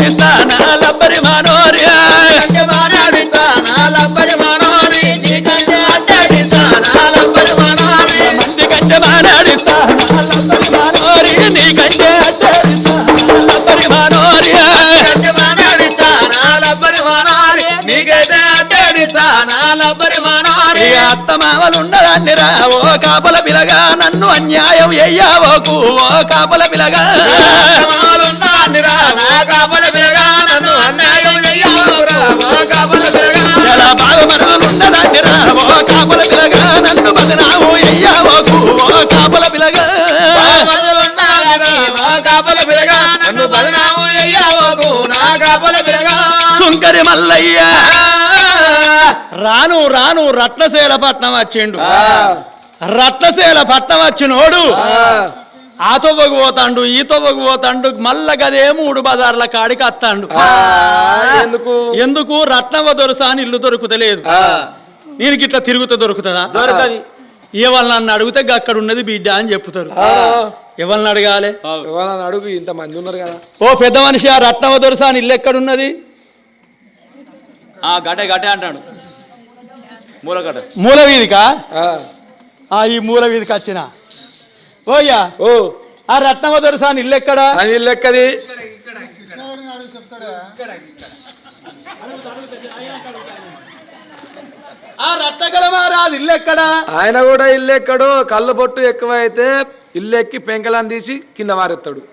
బాణాడిస్తానా లబ్బరి మానోరి బాణాడిస్తానా లబ్బరి మానోరి నీకంటే అడ్డాడిస్తానా లబ్బరి మానోరి మంచి కంటే బాణాడిస్తానా లబ్బరి మానోరి నీకంటే లబ్బరి మానోరి బాణాడిస్తానా లబ్బరి మానోరి నీకైతే అడ్డాడిస్తానా లబ్బరి మానోరి అత్త మామలుండదాన్ని రావో కాపల పిలగా నన్ను అన్యాయం ఎయ్యావోకు ఓ కాపల పిలగా మామలున్నాన్ని రా నా కాపల పిలగా నన్ను అన్యాయం చెయ్యావురా ఓ కాపల పిలగా ఎలా బాగుమరులుండదాన్ని రావో కాపల పిలగా నన్ను బదనాము ఎయ్యావోకు ఓ కాపల పిలగా మామలున్నాన్ని రా నా కాపల పిలగా నన్ను బదనాము చెయ్యావుకు నా కాపల పిలగా సుంకరి మల్లయ్య రాను రాను రత్నశీల పట్నం వచ్చిండు రత్నశీల పట్నం వచ్చినోడు ఆ తొవ్వకు పోతాండు ఈ తొవ్వకు పోతాండు మల్ల గదే 3 బజార్ల కాడికి అత్తాండు ఎందుకు రత్నవ దొరసా అని ఇల్లు దొరుకుతలేదు నేను ఇట్లా తిరుగుతా దొరుకుతుందా ఎవరిని నన్ను అడిగితే అక్కడ ఉన్నది బిడ్డ అని చెప్తారు ఎవరిని అడగాలి అడుగు ఇంత మంది ఉన్నారు కదా ఓ పెద్ద మనిషి ఆ రత్నవ దొరసా అని ఇల్లు ఎక్కడున్నది గటే గటే అంటాడు మూల వీధికా ఈ మూల వీధికి వచ్చిన ఓయ్యా ఓ ఆ రత్నవ దొరసా అని ఇల్లు ఎక్కడా ఇల్లు ఎక్కది ఆ రత్నగలమారాదు ఇల్లు ఎక్కడా ఆయన కూడా ఇల్లు ఎక్కడు కళ్ళు బొట్టు ఎక్కువ అయితే ఇల్లు ఎక్కి పెంకలాన్ని తీసి కింద వారెత్తాడు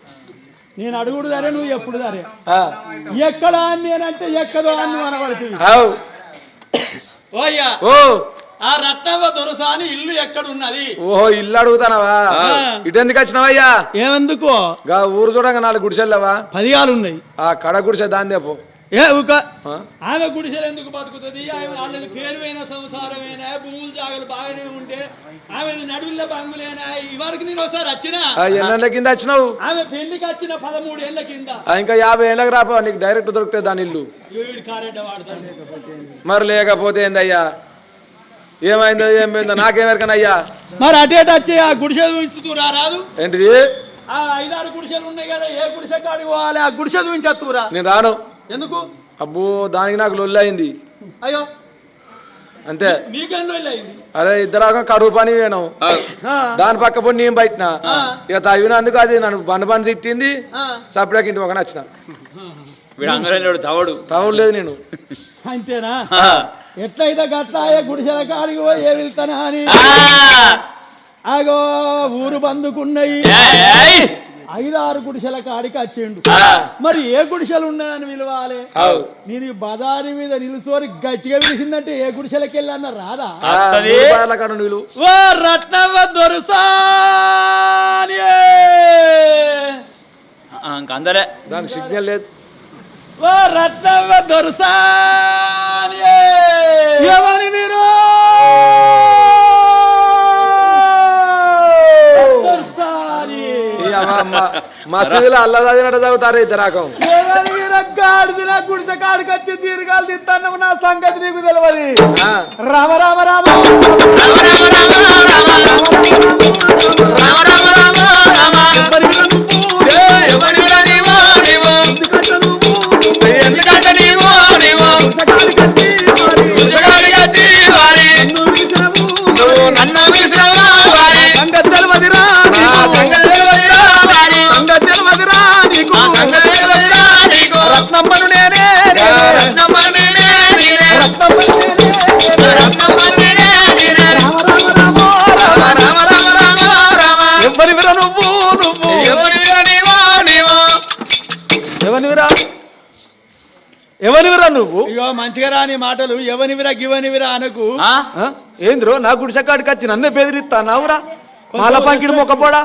నేను అడుగుడు దారే నువ్వు ఎప్పుడు దారే ఎక్కడా అని నేనంటే ఎక్కదో అని నువ్వు అనబడుతుంది ఓయ్యా ఓ ఆ రత్నవ దొరసా అని ఇల్లు ఎక్కడున్నది ఓహో ఇల్లు అడుగుతానవా ఇటు ఎందుకు వచ్చినవయ్యా ఏమెందుకో గా ఊరు చూడంగా 4 గుడిసెళ్ళవా 10 ఉన్నాయి ఆ కడ గుడిసె దాని దేపో ఆమె గుడిసెలు ఎందుకు బతుకుతుంది ఆమె వాళ్ళది పేరువైన సంసారమేనా భూములు జాగలు బాగానే ఉంటే ఆమె నడువుల బంగులేనా ఇవరకు నేను ఒకసారి వచ్చినా ఎన్నేళ్ళ కింద వచ్చినావు ఆమె పెళ్లికి వచ్చిన 13 ఏళ్ల కింద ఇంకా 50 ఏళ్ళకి రాపో నీకు డైరెక్ట్ దొరుకుతుంది దాని ఇల్లు కారెడ్డ వాడతాను మరి లేకపోతే ఏందయ్యా ఏమైందో ఏం పోయిందో నాకేమెరకనయ్యా మరి అటేట వచ్చి ఆ గుడిసెలు చూపించుతూరా రాదు ఏంటిది ఆ 5-6 గుడిసెలు ఉన్నాయి కదా ఏ గుడిసె కాడికి పోవాలి ఆ గుడిసె చూపించూరా నేను రాను ఎందుకు అబ్బో దానికి నాకు లొల్లి అయింది అయ్యో అంతే మీకేం లొల్లి అయింది అదే ఇద్దరు కడుపు పని వేయను దాని పక్క పోయి నేను బయటన ఇక తవ్వినందుకు అది నన్ను బండి తిట్టింది సపరేట్ ఇంటి ఒక నచ్చిన తవుడు లేదు నేను అంతేనా ఎట్లయితే గట్టాయ గుడిసెల కాడికి పోయి ఏ వెళ్తానా అని ఆగో ఊరు బందుకున్నాయి 5-6 గుడిసెల కాడికి వచ్చిండు మరి ఏ గుడిసెలు ఉన్నాయని పిలవాలి నేను బజారు మీద నిలుసోరి గట్టిగా పిలిచిందంటే ఏ గుడిసెలకి వెళ్ళన్న రాదా ఓ రత్నవ దొరసా అందరే దానికి సిగ్నల్ లేదు ఓ రత్నవ దొరసా ఎవరి మీరు మసీదులో అల్లా చదివినట్టు చదువుతారు ఇద్దరాకం గాడిదిన గుడిసె కాడికి వచ్చి దీర్ఘాలు తిస్తాను నా సంగతి నీకు తెలియదు రామ రామ రామ ఎవనివిరా నువ్వు ఇగో మంచిగా రాని మాటలు ఎవనివిరా గివనివిరా అనకు ఏంద్రో నా గుడిసెకాడికి వచ్చి నన్నే బెదిరిస్తా నావురా మాల పంకిడి మొక్కపోడా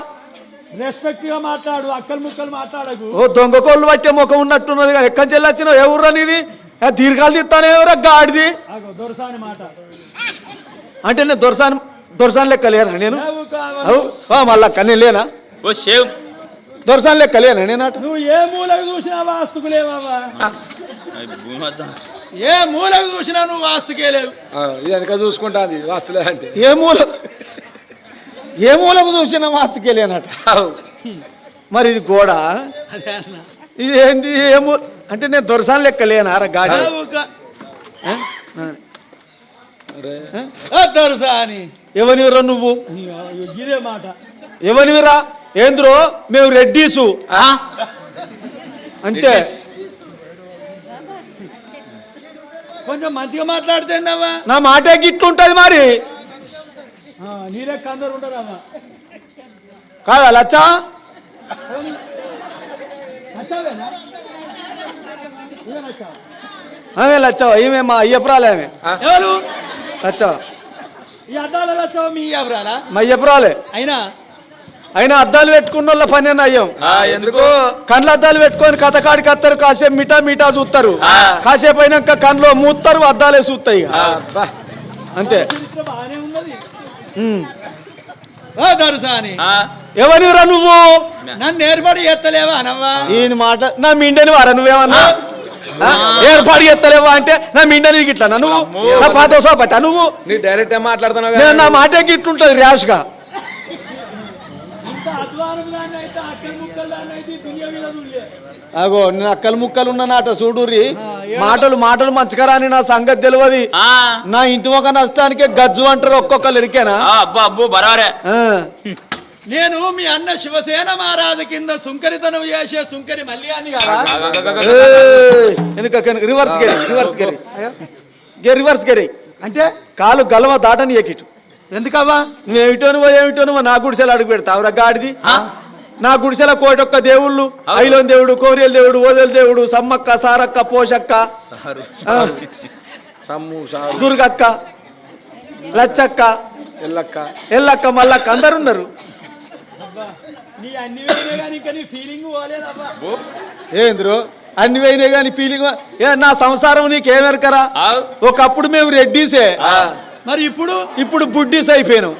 రెస్పెక్ట్ గా మాట్లాడు అక్కలు ముక్కలు మాట్లాడకు ఓ దొంగ కోళ్ళు పట్టే ముఖం ఉన్నట్టున్నది ఎక్కడి నుంచి వచ్చినావు ఎవరురా నీది దీర్ఘాలు తిస్తాను ఎవరా గాడిది దొరసాని మాట అంటే నేను దొరసాని లెక్క లేనా నేను మళ్ళా నేను లేనా దొరసాని లెక్క లేనా నేను నువ్వు ఏ మూలకు చూసినా వాస్తుకులేవా ఏ మూలకు చూసినా నువ్వు వాస్తుకేలేవు వెనక చూసుకుంటా వాస్తులే అంటే ఏ మూలకు చూసినా వాస్తుకేలేనట మరి ఇది గోడ ఇది ఏంది అంటే నేను దొరసాన్ లెక్క లేనారా గాడి దొరసాని ఎవనివిరా నువ్వు ఇదే మాట ఎవనివిరా ఏంద్రో మేము రెడ్డీసు అంతే కొంచెం మంచిగా మాట్లాడుతున్నావా నా మాట గిట్లుంటది మరి నీరే అందరు ఉంటారమ్మా కాదా లచ్చా ఆమె లచ్చవా ఈమె మా అయ్యపురాలే ఆమె ఎవరు లచ్చవా ఈ అద్దాల లచ్చవ మీ ఎవరాలా మా అయ్యపురాలే అయినా అద్దాలు పెట్టుకున్న వాళ్ళ పని అయ్యాం ఎందుకు కండ్ల అద్దాలు పెట్టుకొని కథకాడికి వస్తారు కాసేపు మిఠా మిఠా చూస్తారు కాసేపు అయినాక కండ్లో మూస్తారు అద్దాలే చూస్తాయి అంతే బాగానే ఉన్నది దొరసాని ఎవరిరా నువ్వు నన్ను ఏర్పాటు చేస్తలేవా అనవ్వా ఈయన మాట నా మిండని వారా నువ్వేమన్నా ఏర్పాటు చేస్తలేవా అంటే నా మిండని గిట్లా నువ్వు నా పాత సోపట నువ్వు నీ డైరెక్ట్ మాట్లాడుతున్నావు నా మాట గిట్లుంటది ర్యాష్ గా అగో నేను అక్కలు ముక్కలు ఉన్న నాట చూడుర్రి మాటలు మాటలు మంచిగా అని నా సంగతి తెలియదు నా ఇంటి ఒక నష్టానికే గజ్జు అంటారు ఒక్కొక్కరు ఎరికేనా నేను మీ అన్న శివసేన మహారాజు కింద సుంకరితనం చేసే సుంకరి మల్యాన్ని రివర్స్ గెరి రివర్స్ గెరి రివర్స్ గెరి అంటే కాలు గలవ దాటని ఎకిటు ఎందుకవ్వా నువ్వేమిటోనువో నా గుడిసెలు అడుగు పెడతావురా గాడిది నా గుడిసెల కోటొక్క దేవుళ్ళు ఐలోన్ దేవుడు కోరియల్ దేవుడు ఓదెల దేవుడు సమ్మక్క సారక్క పోషక్క దుర్గక్క లచ్చక్క ఎల్లక్క మల్లక్క అందరు ఉన్నారు ఏంద్రో అన్ని పోయినాయి కానీ ఫీలింగ్ నా సంసారం నీకేమెరకరా ఒకప్పుడు మేము రెడ్డీసే మరి ఇప్పుడు బుడ్డీస్ అయిపోయినాం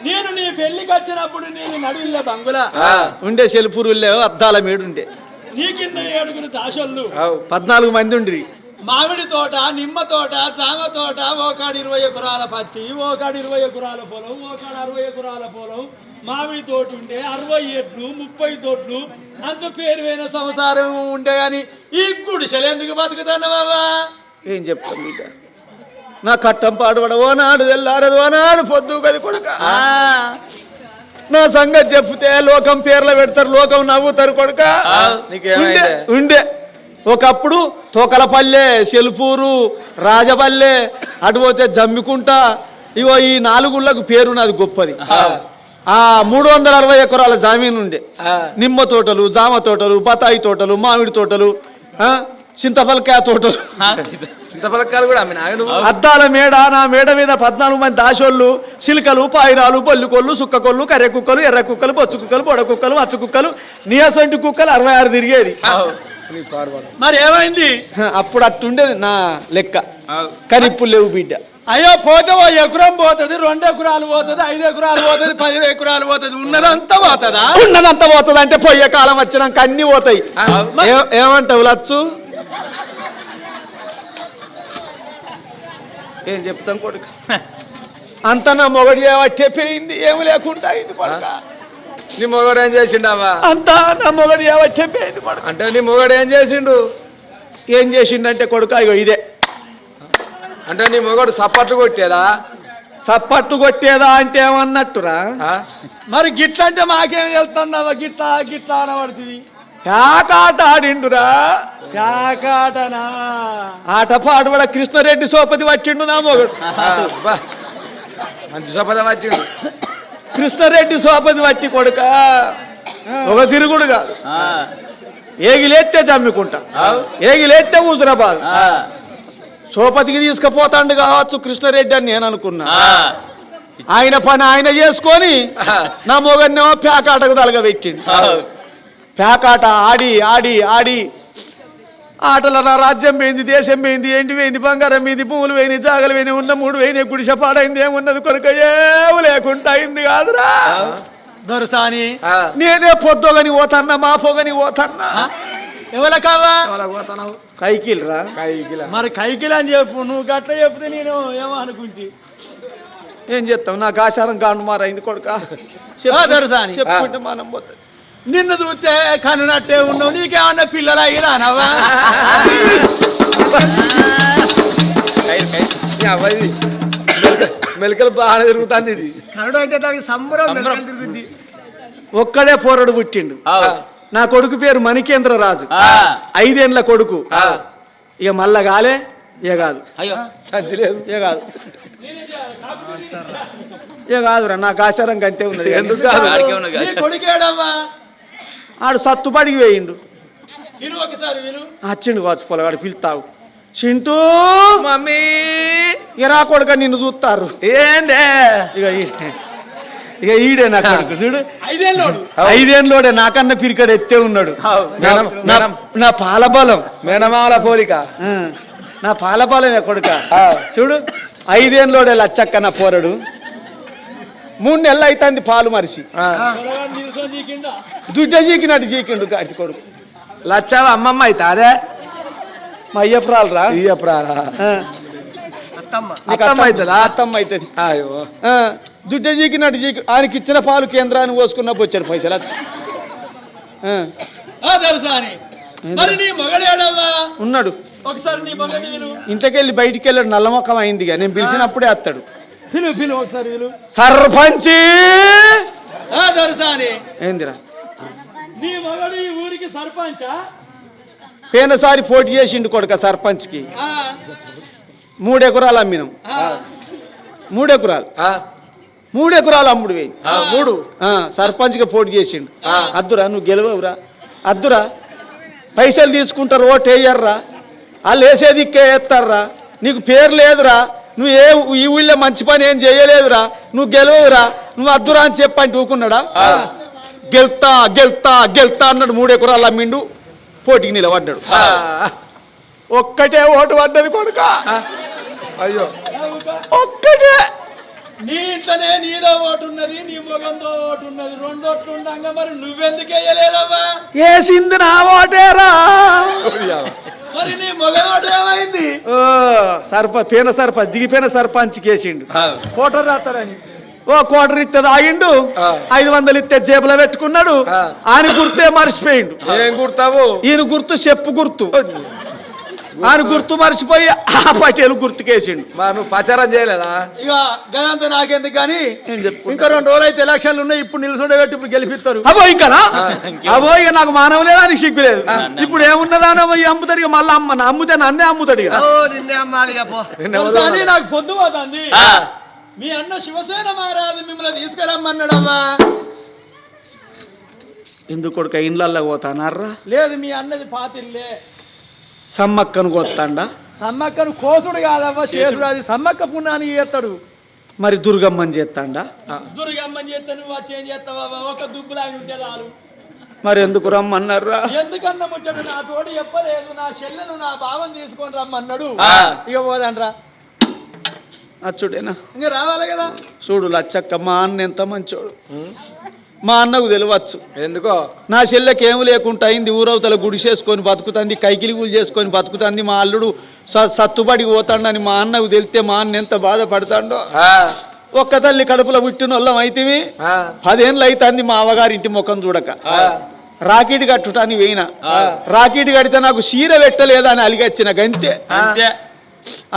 నేను నీ పెళ్లికి వచ్చినప్పుడు నేను నడువులే బంగులా ఉండే సెల్పూరులే అద్దాల మేడుండే నీ కింద 7 దాసోళ్ళు 14 మంది ఉండ్రి మామిడి తోట నిమ్మ తోట జామ తోట ఓకాడు 20 ఎకరాల పత్తి ఓకాడు 20 ఎకరాల పొలం ఓకాడు 60 ఎకరాల పొలం మామిడి తోట ఉండే 60 ఎడ్లు 30 తోట్లు అంత పేరువైన సంసారం ఉండే గాని ఈ గుడిసెలు ఎందుకు బతుకుతాను బాబా ఏం చెప్తాం బిడ్డ నా కట్టం పాడుపడవో నాడు తెల్లారదు నాడు పొద్దు గది కొడుక నా సంగతి చెప్తే లోకం పేర్లు పెడతారు లోకం నవ్వుతారు కొడుక ఉండే ఒకప్పుడు తోకలపల్లె సెల్పూరు రాజపల్లె అటు పోతే జమ్మికుంట ఇగో ఈ 4 ఊళ్ళకు పేరు నాది గొప్పది 360 ఎకరాల జమీన్ ఉండే నిమ్మ తోటలు జామ తోటలు బతాయి తోటలు మామిడి తోటలు చింతపలకాయ తోటలు చింతపలకాయలు కూడా అద్దాల మేడ నా మేడ మీద 14 మంది దాసోళ్ళు చిలుకలు పాయిరాలు పల్లికొల్లు సుక్క కొల్లు కర్రె కుక్కలు ఎర్ర కుక్కలు పచ్చు కుక్కలు పొడ కుక్కలు మచ్చ కుక్కలు నీయసంటి కుక్కలు 66 తిరిగేది మరి ఏమైంది అప్పుడు అట్టుండేది నా లెక్క కానీ ఇప్పుడు లేవు బిడ్డ అయ్యో పోతే 1 ఎకరం పోతుంది 2 ఎకరాలు పోతుంది 5 ఎకరాలు పోతుంది 10 ఎకరాలు పోతుంది ఉన్నదంతా పోతుంది అంటే పోయే కాలం వచ్చినాక అన్ని పోతాయి ఏమంటావు లచ్చు ఏం చెప్తాం కొడుకు అంత నా మొగడి ఏవట్టేపోయింది ఏమి లేకుండా అయింది కొడుక నీ మొగడు ఏం చేసిండవా అంతా నా మొగడి ఏవట్టేపోయింది కొడుకు అంటే నీ మొగడు ఏం చేసిండంటే కొడుక ఇగో ఇదే అంటే నీ మొగడు సప్పట్లు కొట్టేదా అంటే ఏమన్నట్టురా మరి గిట్ల అంటే మాకేం వెళ్తున్నావా గిట్లా గిట్లా అనబడుతుంది ప్యాకాట ఆడిండురా ప్యాకాటనా ఆట పాడుబడ కృష్ణారెడ్డి సోపతి పట్టిండు నా మొగడు మంచి సోపతి పట్టిండు కృష్ణారెడ్డి సోపతి పట్టి కొడుక ఒక తిరుగుడు కాదు ఏగిలేస్తే జమ్మికుంటా ఏగిలేస్తే హుజురాబాద్ సోపతికి తీసుకుపోతాండు కావచ్చు కృష్ణారెడ్డి అని నేను అనుకున్నా ఆయన పని ఆయన చేసుకొని నా మొగన్నేమో ప్యాకాటకు తలగబెట్టిండు ప్యాకాట ఆడి ఆడి ఆడి ఆటల నా రాజ్యం పోయింది దేశం పోయింది ఎండి పోయింది బంగారం పోయింది పువ్వులు పోయినాయి జాగలు పోయినాయి ఉన్న 3 పోయినాయి గుడిసె పాడైంది ఏమున్నది కొడుక ఏమి లేకుండా అయింది కాదురా దొరసాని నేనే పొద్దుగని పోతన్నా మా పొగని పోతన్నా ఎవరు కావా కైకిల్రా మరి కైకిల్ అని చెప్పు నువ్వు గట్ల చెప్తే నేను ఏమో అనుకుంటే ఏం చేస్తావు నాకు ఆచారం కాండు మారైంది కొడుక దొరసాని చెప్పుకుంటే మనం పోతుంది నిన్ను చూస్తే కనునట్టే ఉన్నావు, నీకేమన్నా పిల్లలు అయిరానవా? మెలకలు బాగా తిరుగుతుంది ఇది. కరడు అంటే దానికి సంబరం మెలకలు తిరుగుద్ది. ఒక్కడే పోరడు పుట్టిండు. నా కొడుకు పేరు మణికేంద్ర రాజు, 5 ఏండ్ల కొడుకు. ఇక మళ్ళా కాలే ఇక కాదు, అయ్యో సంచి లేదు, ఇక కాదు, ఇక కాదురా. నాకు ఆచారం కంటే ఉన్నది. ఎందుకు కాదు? నీ కొడుకేడవ్వా? ఆడు సత్తుపడికి వేయిండు. విను ఒకసారి విను. వచ్చిండు కావచ్చు పొలగాడు, పిలుతావు చింటూ మమ్మీ ఇక రా కొడుక నిన్ను చూస్తారు. ఏందే ఇక ఈడే నా కొడుకు చూడు, 5 ఏళ్ళోడు. 5 ఏండ్లోడే నాకన్నా పిరికడు ఎత్తే ఉన్నాడు. నా పాలబలం, మేనమామల పోలిక. నా పాలబలమే కొడుక. చూడు 5 ఏండ్లోడే లచ్చక్క నా పోరడు. 3 నెలలు అవుతుంది పాలు మరిచి, దుడ్డ చీకినట్టు చీకిండు గాడి కొడుకు. లచ్చావ అమ్మమ్మ అయితే అదే మా అయ్యప్రాలు రా, ఇయ్యప్రారా అత్తమ్మ అత్తమ్మ అవుతుందా? అత్తమ్మ అవుతుంది. అయ్యో దుడ్డ చీకినట్టు చీకి ఆయనకి ఇచ్చిన పాలు కేంద్రాన్ని పోసుకున్నప్పుడు వచ్చారు పైసలు. దర్శని మరి నీ మగడేడవ్వా? ఉన్నాడు. ఒకసారి నీ మగడి విను. ఇంట్లోకెళ్ళి బయటికి వెళ్ళాడు, నల్లమొక్కం అయింది. నేను పిలిచినప్పుడే వస్తాడు. విను విను ఒకసారి విను. సర్పంచి దర్శని ఏందిరా, నీ మగడు ఈ ఊరికి సర్పంచా? పోయినసారి పోటీ చేసిండు కొడుక సర్పంచ్కి. 3 ఎకరాలు అమ్మినాం. 3 ఎకరాలు 3 ఎకరాలు అమ్ముడు వేయి. 3 సర్పంచ్గా పోటీ చేసిండు. అద్దురా నువ్వు గెలవవురా, అద్దురా. పైసలు తీసుకుంటారు, ఓటు వేయర్రా, వాళ్ళు వేసేది ఇక్కే వేస్తారా. నీకు పేరు లేదురా, నువ్వు ఈ ఊళ్ళో మంచి పని ఏం చేయలేదురా, నువ్వు గెలవవురా, నువ్వు అద్దురా అని చెప్పంటే ఊకున్నాడా? గెలుతా గెలుతా గెలుతా అన్నాడు. 3 ఎకరాలు అమ్మిండు, పోటీకి నిలబడ్డాడు. ఒక్కటే ఓటు పడ్డది కొడుక. అయ్యో ఒక్కటే. నీ ఇంట్లోనే నీలో ఓటు ఉన్నది, నీ మొగంతో ఓటు ఉన్నది, 2 ఓట్లు ఉండగా మరి నువ్వెందుకు వేయలేదవ్వా? వేసింది నా ఓటేరా. మరి నీ మొగ ఓటు ఏమైంది? దిగిపోయిన సర్పంచ్కి వేసిండు. కోటర్ రాస్తాడని కోటర్ ఇస్తే ఆగిండు, 500 ఇస్తే జేబులో పెట్టుకున్నాడు. ఆయన గుర్తే మర్చిపోయిండు. ఏం గుర్తావు? ఈయన గుర్తు చెప్పు గుర్తు. ఆయన గుర్తు మర్చిపోయి ఆ పటేలు గుర్తుకేసిండు. నువ్వు ప్రచారం చేయలేదా? ఇక గణంత నాకెందుకు కానీ ఇంకా 2 రోజులు అయితే ఎలక్షన్లు ఉన్నాయి. ఇప్పుడు నిలుచుండే పెట్టి ఇప్పుడు గెలిపిస్తారు. అవో ఇంకా ఇక నాకు మానవ లేదా నీకు సిగ్గు లేదు. ఇప్పుడు ఏమున్నదానో అమ్ముతాడు. ఇక మళ్ళీ అమ్ముతే నన్నే అమ్ముతాడు. ఇక నిన్నే అమ్మాలి. కానీ నాకు పొద్దు పోతుంది. మీ అన్న శివసేన మహారాజు మిమ్మల్ని తీసుకురమ్మన్నాడమ్మా. ఎందుకు కొడుక ఇండ్లల్లో పోతానారా? లేదు, మీ అన్నది పాతిల్లే. సమ్మక్కను కొత్తాండా? సమ్మక్కను కోసుడు కాదమ్మా, చేసుడు. అది సమ్మక్క పుణ్యానికి చేస్తాడు. మరి దుర్గమ్మని చేస్తాండా? దుర్గమ్మని చేస్తే నువ్వు వచ్చి ఏం చేస్తావా? ఒక దుబ్బులాగి ఉంటే చాలు. మరి ఎందుకు రమ్మన్నారా? ఎందుకన్నా ముచ్చట నా తోడు చెప్పలేదు. నా చెల్లెను నా భావం తీసుకొని రమ్మన్నాడు. ఇక పోదండ్రా, అచ్చుడేనా? ఇంకా రావాలి కదా. చూడు లచ్చక్క, మా అన్న ఎంత మంచోడు. మా అన్నకు తెలియవచ్చు. ఎందుకో నా చెల్లెకి ఏమి లేకుండా అయింది. ఊరవతల గుడిసేసుకొని బతుకుతుంది, కైకిలి కూలి చేసుకొని బతుకుతుంది. మా అల్లుడు సత్తుబడికి పోతాడని మా అన్నకు తెలిస్తే మా అన్న ఎంత బాధపడతాడో. ఒక్క తల్లి కడుపులో పుట్టిన వాళ్ళం అయితే 10 ఏళ్ళు అవుతుంది మా అవ్వగారింటి ముఖం చూడక. రాకెట్ కట్టుటాని పోయినా, రాకెట్ కడితే నాకు చీర పెట్టలేదని అలిగచ్చిన గంతే.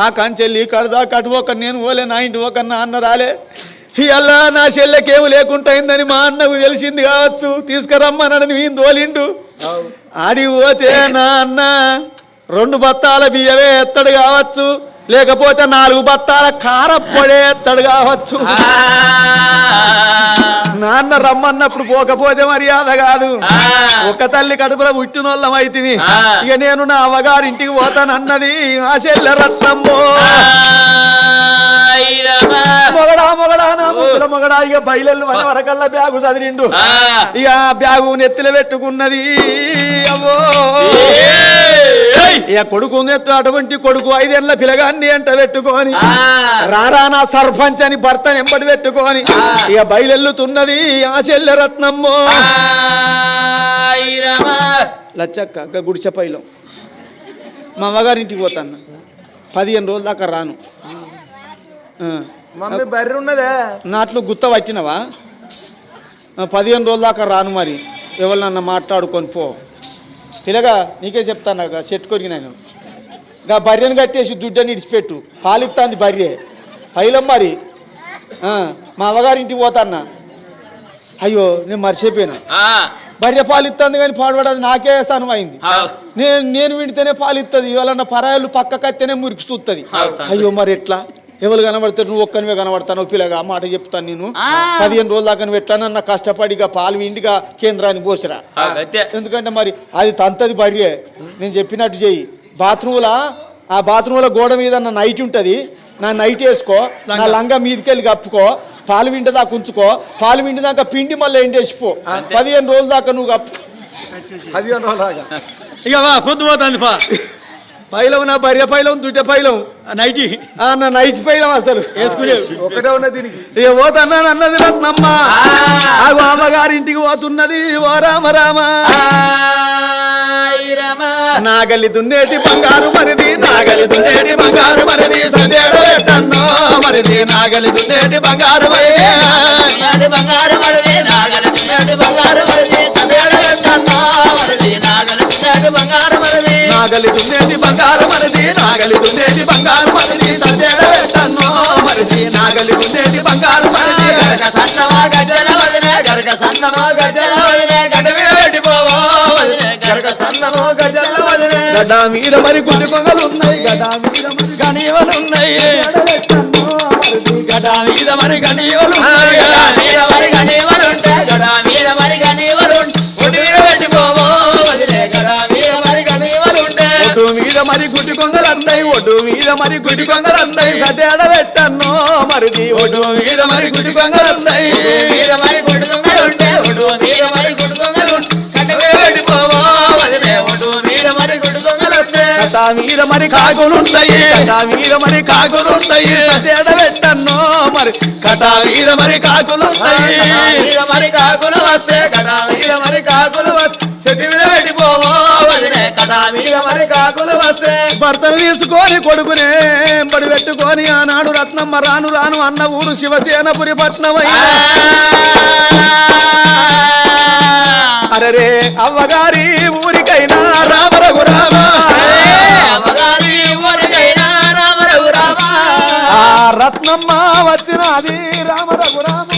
ఆ కంచెల్లి కడదా కట్టుకోక నేను పోలే, నా ఇంటి ఒక నా అన్న రాలే. ఇవాళ నా చెల్లెకేమి లేకుండా అయిందని మా అన్నకు తెలిసింది కావచ్చు. తీసుకురమ్మన్నాడని వీని తోలిండు. ఆడికి పోతే నా అన్న 2 బత్తాల బియ్యమే ఎత్తడు కావచ్చు, లేకపోతే 4 బత్తాల కారప్పొడే ఎత్తడు కావచ్చు. నాన్న రమ్మన్నప్పుడు పోకపోతే మర్యాద కాదు. ఒక తల్లి కడుపులో పుట్టిన వాళ్ళం అయితే ఇక నేను నా అవ్వగారింటికి పోతానన్నది ఆ చెల్లె రత్నమ్మో. మొగడా నా ముద్ర మొగడా. ఇక బయలు మన వరకల్లా బ్యాగు చదిరిండు. ఇక బ్యాగు నెత్తిలో పెట్టుకున్నది. అవ్వో ఇక కొడుకు అటువంటి కొడుకు 5 ఏళ్ల పిల్లగాన్ని ఎంట పెట్టుకొని రారా నా సర్పంచ్ అని భర్తని ఎంబడి పెట్టుకొని ఇక బయలుతున్నది ఆ చెల్లె రత్నమ్మో. లచ్చక్క గుడిచపైలో మా అమ్మగారింటికి పోతాను. 15 రోజుల దాకా రాను. మమ్మీ బర్రె ఉన్నదే నాట్లు గుత్త పట్టినవా? 15 రోజుల దాకా రాను. మరి ఎవరినన్నా మాట్లాడుకొని పో పిల్లగా నీకే చెప్తాను నాకు చెట్టు కొరికి నేను ఇంకా బర్రెను కట్టేసి దుడ్డని ఇడిచిపెట్టు పాలిస్తుంది బర్రె పైలం మరి మా అవ్వగారింటికి పోతాన్నా అయ్యో నేను మర్చిపోయినా బర్రె పాలిస్తుంది కానీ పాడుపడది నాకే స్థానం అయింది నేను వింటేనే పాలిస్తుంది ఇవాళ పరాయలు పక్క కత్తేనే మురికి చూస్తుంది అయ్యో మరి ఎట్లా ఎవరు కనబడతారు నువ్వు ఒక్కనివే కనబడతాను పిల్లగా మాట చెప్తాను నేను 15 రోజుల దాకా నువ్వు ఎట్లా కష్టపడిగా పాలు ఇంటిగా కేంద్రానికి పోసిరా ఎందుకంటే మరి అది తంతది బర్రె నేను చెప్పినట్టు చెయ్యి బాత్రూంలో ఆ బాత్రూంలో గోడ మీద నా నైట్ ఉంటుంది నా నైట్ వేసుకో నా లంగా మీదకెళ్ళి కప్పుకో పాలు విండి దాకా ఉంచుకో పాలు విండి దాకా పిండి మళ్ళీ ఎండేసిపో 15 రోజుల దాకా నువ్వు కప్పుకో 15 రోజుల దాకా ఇక పొద్దు పోతుంది పైలం నా బర్రె పైలం దుడ్డ పైలం నైట్ నా నైట్ పైలం అసలు వేసుకునే ఒకటే ఉన్నది ఇక పోతున్నాను అన్నది రత్నమ్మ ఆ అమ్మగారింటికి పోతున్నది ఓ రామ రామ నాగలి దున్నేటి బంగారు మరిది నాగలి దున్నేటి బంగారు మరిది సందేడు ఎట్టన్నో మరిది నాగలి దున్నేటి బంగారు మరిది బంగారు మరిది నాగలి దున్నేటి బంగారు మరిది సందేడు ఎట్టన్నో మరిది నాగలి దున్నేటి బంగారు మరిది నాగలి దున్నేటి బంగారు మరిది నాగలి దున్నేటి బంగారు మరిది సందేడు ఎట్టన్నో మరిది నాగలి దున్నేటి బంగారు మరిది గరక సన్నమా గజల వదిలే గరక సన్నమా గజల వదిలే గడవే వెడిపోవో వదిలే గరక సన్నమా గజల వదిలే గడ్డ మీద మరి గుడ్డి కొంగలున్నాయి గడ్డ మీద మరి గనివలున్నాయి గడ్డ మీద మరి గనివలున్నాయి గడ్డ మీద మరి గనివలుంటాయి గడ్డ మీద మరి గనివలుంటాయి వదిలే వెడిపోవో వదిలే గడ్డ మీద మరి గనివలుంటాయి ఒడ్డు మీద మరి గుడ్డి కొంగలున్నాయి ఒడ్డు మీద మరి గుడ్డి కొంగలున్నాయి సదేడ పెట్టన్నో మరిది ఒడ్డు మీద మరి గుడ్డి కొంగలున్నాయి మీద మరి గుడ్డి కొంగలుంటాయి ఒడ్డు మీద మరి గుడ్డి కొంగలుంటాయి కట్టవే వెడిపోవో వదిలే ఒడ్డు మీద మరి గుడ్డి కొంగలుంటాయి కటా మీద మరి కాకులుంటాయి కటా మీద మరి కాకులుంటాయి సదేడ పెట్టన్నో మరి కటా మీద మరి కాకులుంటాయి మీద మరి కాకులు వస్తే కటా మీద మరి కాకులు వస్తే చెట్టు మీద పెట్టిపోవో వదిలే కటా మీద మరి కాకులు వస్తే భర్తను తీసుకొని కొడుకునే బడి పెట్టుకొని ఆనాడు రత్నమ్మ రాను రాను అన్న ఊరు శివసేనపురి పట్నమయ్యా అరే అవ్వగారి ఊరికైనా రామ రఘురామ అవ్వగారి ఊరికైనా రామ రఘురామ రత్నమ్మ వచ్చినది రామ రఘురామ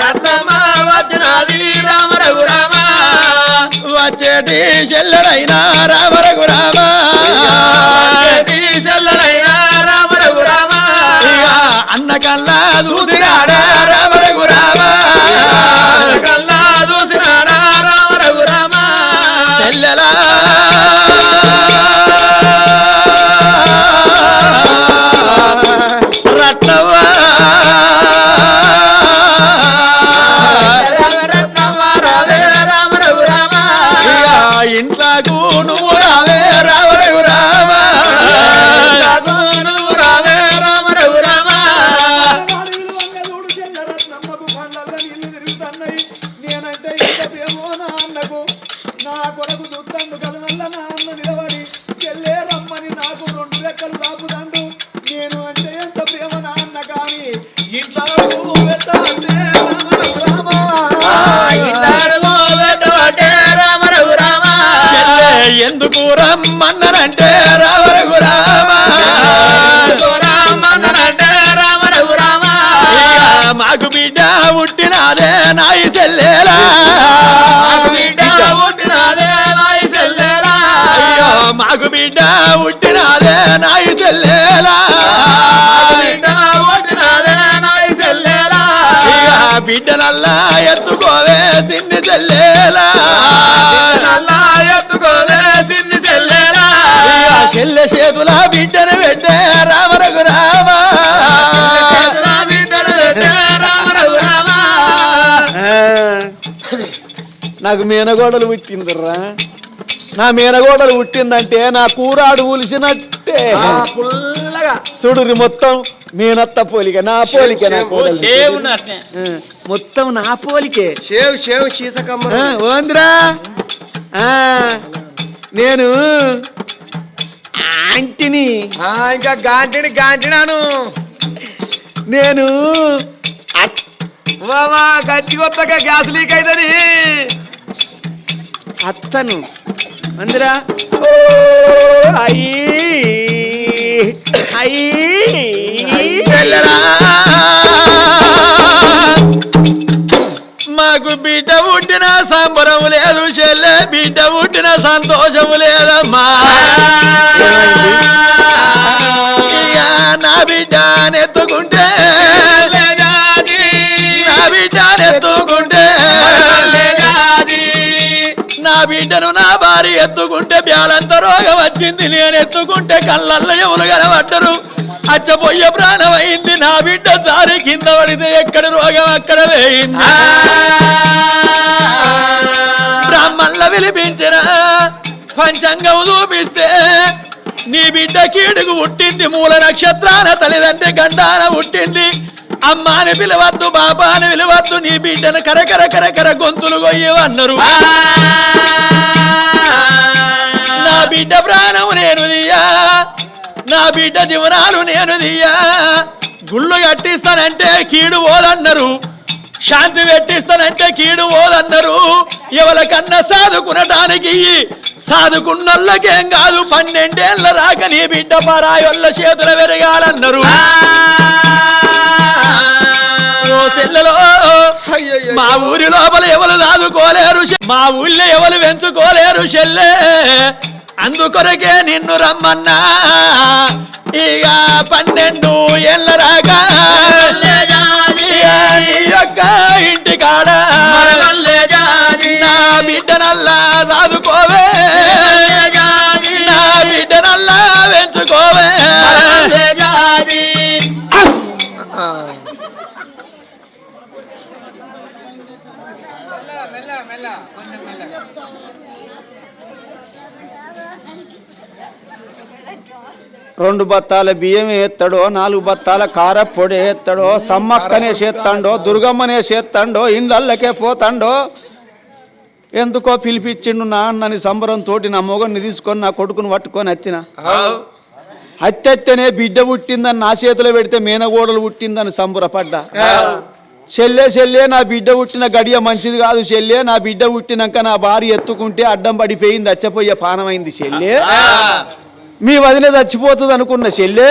రత్నమ్మ వచ్చినది రామ రఘురామ వచ్చేటి చెల్లెలైనా రామ రఘురామ చెల్లెలైనా రామ రఘురామ అన్న కల్లా దూసినాడా రామ రఘురామ కల్లా దూసినాడా రామ రఘురామ చెల్లెలా రత్నవ్వా ఇంట్లకు నువ్వు రావే రామ రఘురామ నువ్వు రావే రామ రఘురామ నేనంటే ఇంత ప్రేమో నా అన్నకు నా కొరకు దుద్దండు కదవల్ల నా అన్న నిలబడి చెల్లే రమ్మని నాకు 2 రెక్కలు కాపుదండు నేను అంటే ఎంత ప్రేమ నా అన్న కానీ ఇంట్లో పెట్టవట్టే రామ రఘురామ ఎందుకు రమ్మన్ననంటే రామ రఘురామ రమ్మన్ననంటే రామ రఘురామ మాకు బిడ్డ పుట్టినాదే నాయి చెల్లేలా బిడ్డ పుట్టినాదే నాయి చెల్లేలా అయ్యో మాకు బిడ్డ పుట్టినాదే నాయి చెల్లేలా బిడ్డ పుట్టినాదే నాయి చెల్లేలా బిడ్డనల్లా ఎత్తుకోవే సిన్ని చెల్లేలా నల్లా ఎత్తుకోవే సిన్ని చెల్లేలా చెల్లె చేతుల బిడ్డను పెట్టే రామ రఘురామ బిడ్డను పెట్టే రామ రఘురామ నాకు మేనగోడలు పుట్టిందిరా నా మేనగోడలు పుట్టిందంటే నా కూరాడు ఉలిసినట్టే చూడు మొత్తం మేనత్త పోలిక నా పోలిక నా మొత్తం నా పోలికే ఓందిరా నేను ఆంటీని ఇంకా గాంటినాను నేను గట్టి కొత్తగా గ్యాస్ లీక్ అవుతుంది అత్తను అందరా అయ్యి చెల్లెలా మాకు బిడ్డ పుట్టిన సంబరం లేదు చెల్లె బిడ్డ పుట్టిన సంతోషము లేదమ్మా ఇక నా బిడ్డ నెత్తుకుంటే నా బిడ్డ నెత్తుకుంటే నా బిడ్డను నా భార్య ఎత్తుకుంటే బ్యాలంత రోగం వచ్చింది నేను ఎత్తుకుంటే కళ్ళల్లో ఎవరు కనబడ్డరు అచ్చపోయే ప్రాణం అయింది నా బిడ్డ దారి కింద పడితే ఎక్కడ రోగం అక్కడ వేయింది బ్రాహ్మణుల పిలిపించిన పంచాంగం చూపిస్తే నీ బిడ్డ కీడుకు పుట్టింది మూల నక్షత్రాన తల్లిదండ్రి గండాన పుట్టింది అమ్మాని పిలవద్దు బాబాని పిలవద్దు నీ బిడ్డను కరకర కరకర గొంతులు కొయ్యవన్నారు నా బిడ్డ ప్రాణం నేను దియ్యా నా బిడ్డ జీవనాలు నేను దియ్యా గుళ్ళు కట్టిస్తానంటే కీడు పోదన్నారు శాంతి పెట్టిస్తానంటే కీడు పోదన్నారు ఎవరికన్నా సాదుకునటానికి సాదుకున్నోళ్ళకేం కాదు 12 ఏళ్ళ రాక నీ బిడ్డ పరాయోళ్ళ చేతులు పెరగాలన్నారు చెల్లెలో మా ఊరి లోపల ఎవరు దాదుకోలేరు మా ఊళ్ళో ఎవరు పెంచుకోలేరు చెల్లె అందుకొరకే నిన్ను రమ్మన్నా ఇక 12 ఏళ్ళ రాగా నీ యొక్క ఇంటి కాడ నా బిడ్డనల్లా దాదుకోవే నా బిడ్డనల్లా పెంచుకోవే రెండు బత్తాల బియ్యం ఎత్తాడో 4 బత్తాల కార పొడి ఎత్తాడో సమ్మక్కనే చేస్తాడో దుర్గమ్మనే చేస్తాడో ఇండ్లకే పోతాడో ఎందుకో పిలిపించిండు నా అన్నని సంబరంతో నా మొగన్ని తీసుకొని నా కొడుకుని పట్టుకొని వచ్చిన అత్తెత్తనే బిడ్డ పుట్టిందని నా చేతిలో పెడితే మేనగోడలు పుట్టిందని సంబరపడ్డా చెల్లె నా బిడ్డ పుట్టిన గడియ మంచిది కాదు చెల్లె నా బిడ్డ పుట్టినాక నా భార్య ఎత్తుకుంటే అడ్డం పడిపోయింది అచ్చపోయే పానమైంది చెల్లె మీ వదిన చచ్చిపోతుంది అనుకున్న చెల్లె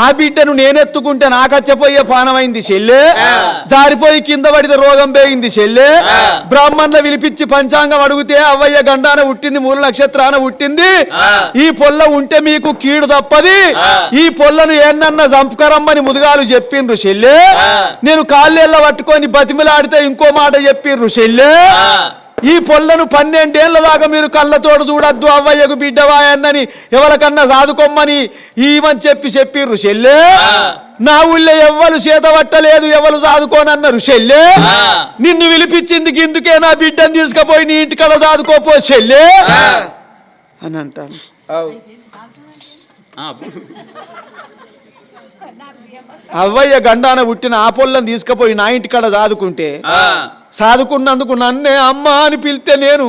ఆ బిడ్డను నేనెత్తుకుంటే నాకచ్చపోయే పానమైంది చెల్లె జారిపోయి కింద పడితే రోగం పోయింది చెల్లె బ్రాహ్మణుల పిలిపించి పంచాంగం అడిగితే అవ్వయ్య గండాన పుట్టింది మూల నక్షత్రాన పుట్టింది ఈ పొల్ల ఉంటే మీకు కీడు తప్పది ఈ పొల్లను ఏనన్నా చంపుకరమ్మని ముదుగాలు చెప్పిండ్రు చెల్లె నేను కాళ్ళేళ్ళ పట్టుకొని బతిమిలాడితే ఇంకో మాట చెప్పిండ్రు చెల్లె ఈ పొల్లను 12 ఏళ్ల దాకా మీరు కళ్ళతోడు చూడద్దు అవ్వయ్యకు బిడ్డవాయన్నని ఎవరికన్నా సాదుకోమ్మని ఈమని చెప్పిర్రు చెల్లె నా ఊళ్ళో ఎవ్వరు చేత పట్టలేదు ఎవరు సాదుకోనన్నారు చెల్లె నిన్ను పిలిపించింది గిందుకే నా బిడ్డను తీసుకుపోయి నీ ఇంటికడ సాదుకోపో చెల్లె అని అంటాను అవ్వయ్య గండాన పుట్టిన ఆ పొల్లను తీసుకుపోయి నా ఇంటికడ సాదుకుంటే సాదుకున్నందుకు నన్నే అమ్మ అని పిలితే నేను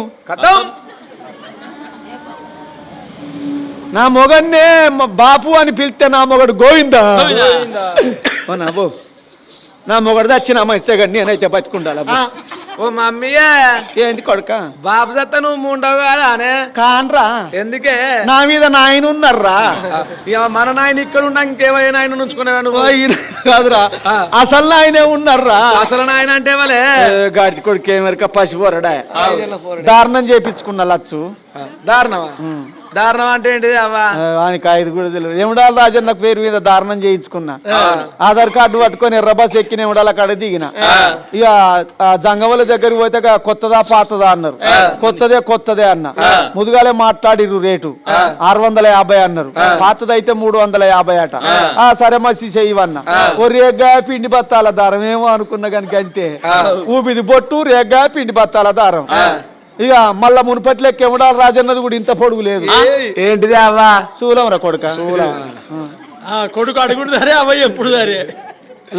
నా మొగన్నే బాపు అని పిలిస్తే నా మొగడు గోవిందా నా మొగడు వచ్చిన అమ్మ ఇస్తే కానీ నేనైతే బతుకుండాలి ఓ మమ్మీయే ఏంది కొడుక బాబు సత్త నువ్వు ముండవు కదా కాన్రా ఎందుకే నా మీద నాయన ఉన్నారా ఇక మన నాయన ఇక్కడ ఉన్నా ఇంకేమైనా నాయన ఉంచుకునేవా నువ్వు కాదురా అసలు నాయనే ఉన్నారా అసలు నాయన అంటే వాళ్ళే గాడి కొడుకు ఏమరిక పసిపోరడా దారుణం చేపించుకున్నా లచ్చు దారుణమా దారుణం అంటే ఏంటిది అవ్వా ఆయనకి 5 కూడా తెలియదు ఎముడాల రాజన్న పేరు మీద దారుణం చేయించుకున్నా ఆధార్ కార్డు పట్టుకొని ఎర్ర బస్ ఎక్కిన ఎముడాల కాడ దిగిన ఇక జంగవల దగ్గరికి పోతే కొత్తదా పాతదా అన్నారు కొత్తదే అన్న ముదుగాలే మాట్లాడిర్రు రేటు 650 అన్నారు పాతదైతే 350 అట సరే మసి చెయ్యవన్న ఓ రేగ్గా పిండి బత్తాల దారం ఏమో అనుకున్నా కనుక అంతే ఊపిది బొట్టు రేగ్గా పిండి బత్తాల దారం ఇక మళ్ళా మునుపట్లెక్క ఎముడాల రాజన్నది కూడా ఇంత పొడుగు లేదు ఏంటిది అవ్వా శూలం రా కొడుక కొడుకు అడుగుడు సరే అవ్వయ్య ఎప్పుడు సరే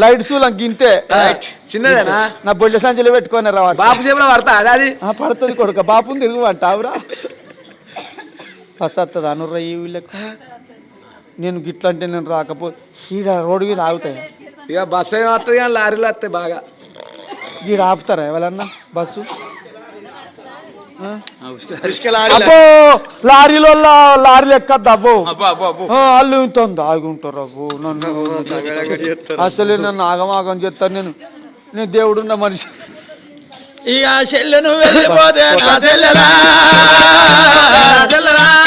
లైట్ శూలం గింతే చిన్నదేనా నా బొడ్ల సంచులు పెట్టుకొని రావాలి బాపు చేపల పడతా అది పడుతుంది కొడుక బాపుని తిరుగు అంటావురా ఫస్ట్ వస్తుంది అనుర్రా ఈ వీళ్ళకి నేను గిట్లంటే నేను రాకపోతే ఈడ రోడ్డు మీద ఆగుతాయి ఇక బస్సు ఏమి వస్తుంది కానీ లారీలు వస్తాయి బాగా ఈడ ఆపుతారా ఎవరన్నా బస్సు అబ్బో లారీలో లారీలు ఎక్కద్దు అబ్బో అబ్బో అబ్బో అబ్బో వాళ్ళు ఇంత ఆగుంటారు అబ్బో నన్ను అసలు నన్ను ఆగమాగం చేస్తాను నేను దేవుడున్న మనిషి. ఇక చెల్లెను వెళ్ళిపోతే నా చెల్లెలా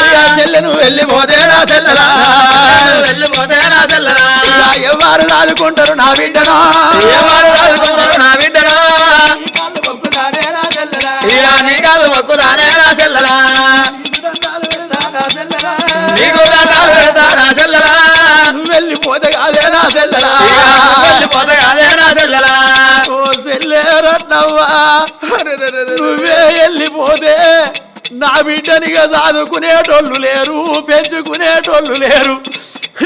ఇక చెల్లెను వెళ్ళిపోతే నా చెల్లెలా వెళ్ళిపోతే నా చెల్లెలా ఎవరు దాదుకుంటారు నా బిడ్డను ఎవరు దాదుకుంటారు నా బిడ్డను ఇక నీ కాదు మొక్కుదానే నా చెల్లెలా నీకు దండాలు పెడతా నా చెల్లెలా వెళ్ళిపోతే కాదే నా చెల్లెలా వెళ్ళిపోతే కాదే నా చెల్లెలా ఓ చెల్లెరన్నవ్వా నువ్వే వెళ్ళిపోతే నా బిడ్డనిగా చదువుకునేటోళ్ళు లేరు పెంచుకునేటోళ్ళు లేరు.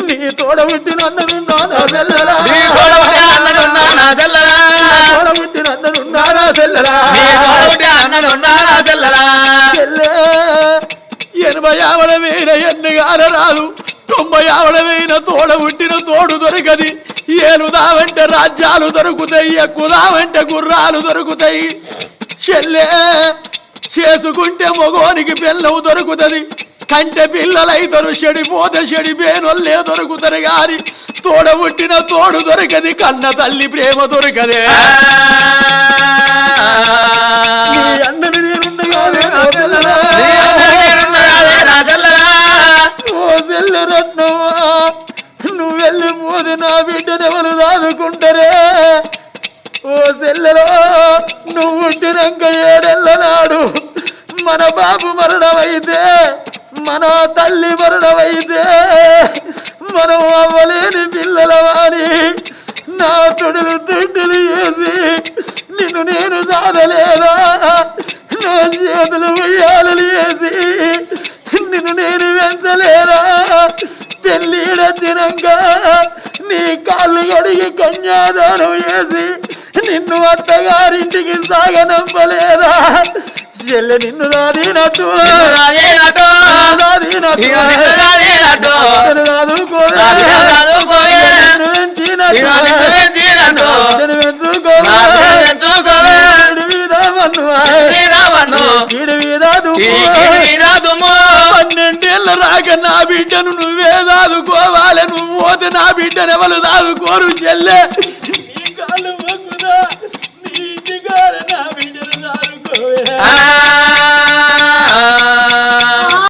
నీ తోడ పుట్టినన్నదున్నా నా చెల్లెలా తోడబుట్టినన్నదున్నా నా చెల్లెలా చెల్లె 80 ఆవడ వేయిన ఎన్నుగాన రాదు 90 ఆవడ వేయిన తోడ పుట్టిన తోడు దొరకది. ఏలుదామంటే రాజ్యాలు దొరుకుతాయి ఎక్కుదామంటే గుర్రాలు దొరుకుతాయి. చెల్లె చేసుకుంటే మగోనికి పిల్లవు దొరుకుతుంది కంటే పిల్లలైతరు చెడిపోతే చెడిపోయినోళ్ళే దొరుకుతారు గాని తోడ పుట్టిన తోడు దొరకది కన్న తల్లి ప్రేమ దొరకదే. అన్నది రత్నవా నువ్వు వెళ్ళిపోతే నా బిడ్డనెవరు దాదుకుంటారే. ఓ చెల్లెలో నువ్వు ఉంటినాక 7 ఏళ్ల నాడు మన బాబు మరణమైతే మన తల్లి మరణమైతే మనం అవ్వలేని పిల్లల వారి నా తొడులు దుడ్డులు వేసి నిన్ను నేను సాధలేదా నా చేతులు ఉయ్యాలు వేసి నిన్ను నేను వెంచలేరా. పెళ్ళిడొచ్చినాక నీ కాళ్ళు కడిగి కన్యాదానం వేసి నిన్ను అత్తగారింటికి సాగనంపలేదా. చెల్లె నిన్ను నాదినట్టు పన్నెండేళ్ళ రాక నా బిడ్డను నువ్వే దాదుకోవాలి. నువ్వు పోతే నా బిడ్డను ఎవరు దాదుకోరు. చెల్లె నీ కాళ్ళు మొక్కుదా నీ ఇంటికాడ నా బిడ్డను దాదుకోవే.